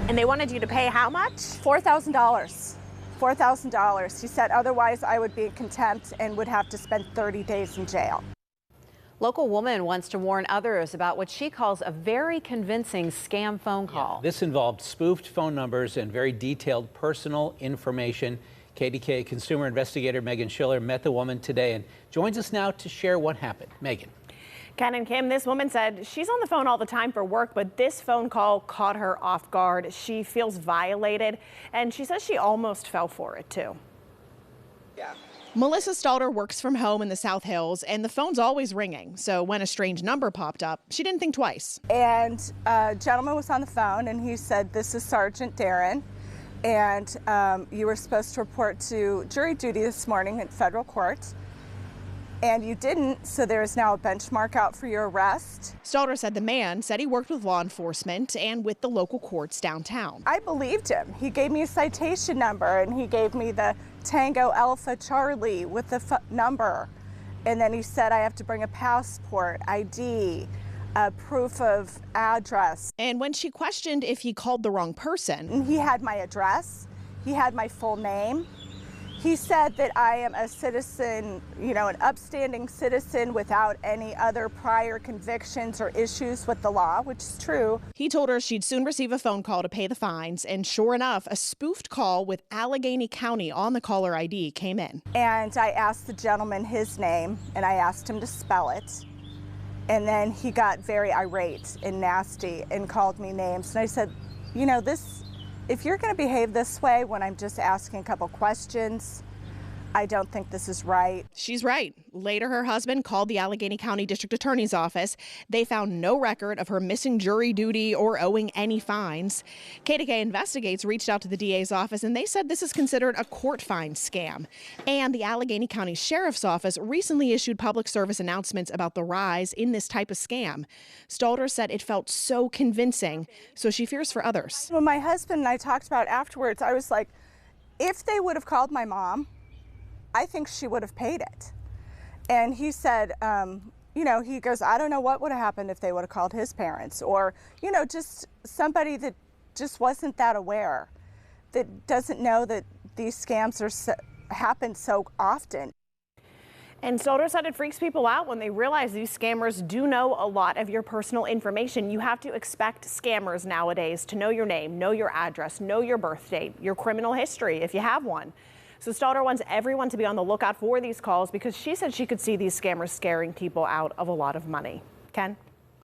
And they wanted you to pay how much? $4,000. $4,000. He said otherwise I would be in contempt and would have to spend 30 days in jail. Local woman wants to warn others about what she calls a very convincing scam phone call. Yeah, this involved spoofed phone numbers and very detailed personal information. KDKA consumer investigator Meghan Schiller met the woman today and joins us now to share what happened. Meghan. Ken and Kim, this woman said she's on the phone all the time for work, but this phone call caught her off guard. She feels violated, and she says she almost fell for it, too. Yeah. Melissa Stalter works from home in the South Hills, and the phone's always ringing. So when a strange number popped up, she didn't think twice. And a gentleman was on the phone, and he said, "This is Sergeant Darren, and you were supposed to report to jury duty this morning at federal court. And you didn't, so there is now a benchmark out for your arrest." Stalter said the man said he worked with law enforcement and with the local courts downtown. I believed him. He gave me a citation number, and he gave me the Tango Alpha Charlie with the number. And then he said I have to bring a passport, ID, a proof of address. And when she questioned if he called the wrong person, and he had my address, he had my full name. He said that I am a citizen, you know, an upstanding citizen without any other prior convictions or issues with the law, which is true. He told her she'd soon receive a phone call to pay the fines, and sure enough, a spoofed call with Allegheny County on the caller ID came in. And I asked the gentleman his name, and I asked him to spell it. And then he got very irate and nasty and called me names. And I said, you know, if you're going to behave this way when I'm just asking a couple questions, I don't think this is right. She's right. Later, her husband called the Allegheny County District Attorney's office. They found no record of her missing jury duty or owing any fines. KDKA Investigates reached out to the DA's office, and they said this is considered a court fine scam. And the Allegheny County Sheriff's Office recently issued public service announcements about the rise in this type of scam. Stalter said it felt so convincing, so she fears for others. When my husband and I talked about it afterwards, I was like, if they would have called my mom, I think she would have paid it. And he said, you know, he goes, I don't know what would have happened if they would have called his parents, or, you know, just somebody that just wasn't that aware, that doesn't know that these scams happen so often. And Stalter said it freaks people out when they realize these scammers do know a lot of your personal information. You have to expect scammers nowadays to know your name, know your address, know your birth date, your criminal history, if you have one. So Stalter wants everyone to be on the lookout for these calls because she said she could see these scammers scaring people out of a lot of money. Ken?